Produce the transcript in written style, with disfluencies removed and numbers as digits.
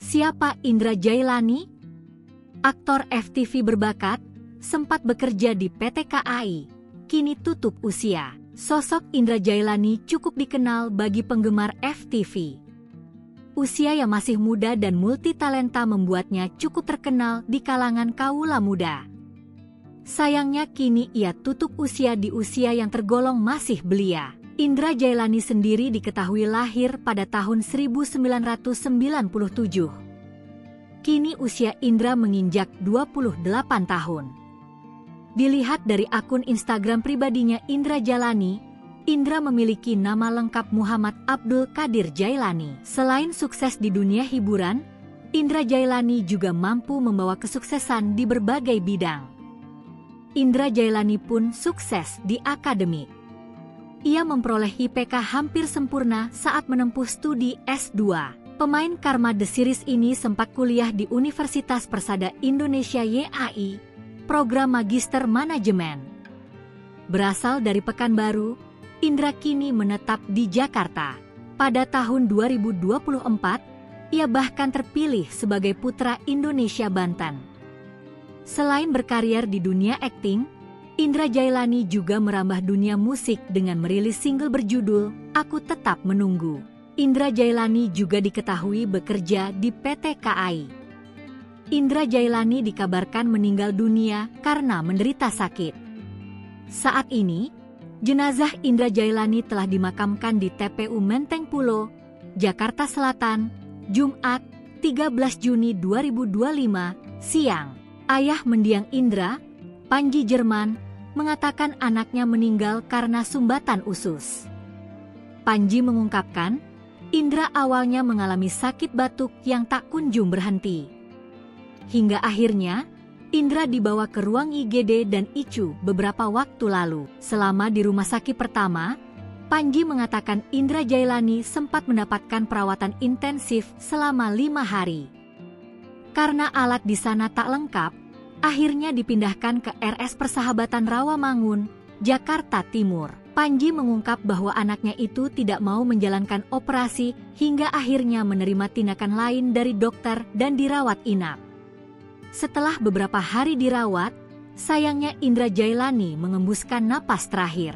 Siapa Indra Jailani? Aktor FTV berbakat, sempat bekerja di PT KAI, kini tutup usia. Sosok Indra Jailani cukup dikenal bagi penggemar FTV. Usia yang masih muda dan multitalenta membuatnya cukup terkenal di kalangan kaula muda. Sayangnya kini ia tutup usia di usia yang tergolong masih belia. Indra Jailani sendiri diketahui lahir pada tahun 1997. Kini usia Indra menginjak 28 tahun. Dilihat dari akun Instagram pribadinya Indra Jailani, Indra memiliki nama lengkap Muhammad Abdul Qadir Jailani. Selain sukses di dunia hiburan, Indra Jailani juga mampu membawa kesuksesan di berbagai bidang. Indra Jailani pun sukses di akademik. Ia memperoleh IPK hampir sempurna saat menempuh studi S2. Pemain Karma The Series ini sempat kuliah di Universitas Persada Indonesia YAI, program Magister Manajemen. Berasal dari Pekanbaru, Indra kini menetap di Jakarta. Pada tahun 2024, ia bahkan terpilih sebagai Putra Indonesia Banten. Selain berkarier di dunia akting, Indra Jailani juga merambah dunia musik dengan merilis single berjudul Aku Tetap Menunggu. Indra Jailani juga diketahui bekerja di PT KAI. Indra Jailani dikabarkan meninggal dunia karena menderita sakit. Saat ini, jenazah Indra Jailani telah dimakamkan di TPU Menteng Pulo, Jakarta Selatan, Jumat, 13 Juni 2025, siang. Ayah mendiang Indra, Panji Jerman, mengatakan anaknya meninggal karena sumbatan usus. Panji mengungkapkan, Indra awalnya mengalami sakit batuk yang tak kunjung berhenti. Hingga akhirnya, Indra dibawa ke ruang IGD dan ICU beberapa waktu lalu. Selama di rumah sakit pertama, Panji mengatakan Indra Jailani sempat mendapatkan perawatan intensif selama 5 hari. Karena alat di sana tak lengkap, akhirnya dipindahkan ke RS Persahabatan Rawamangun, Jakarta Timur. Panji mengungkap bahwa anaknya itu tidak mau menjalankan operasi hingga akhirnya menerima tindakan lain dari dokter dan dirawat inap. Setelah beberapa hari dirawat, sayangnya Indra Jailani mengembuskan napas terakhir.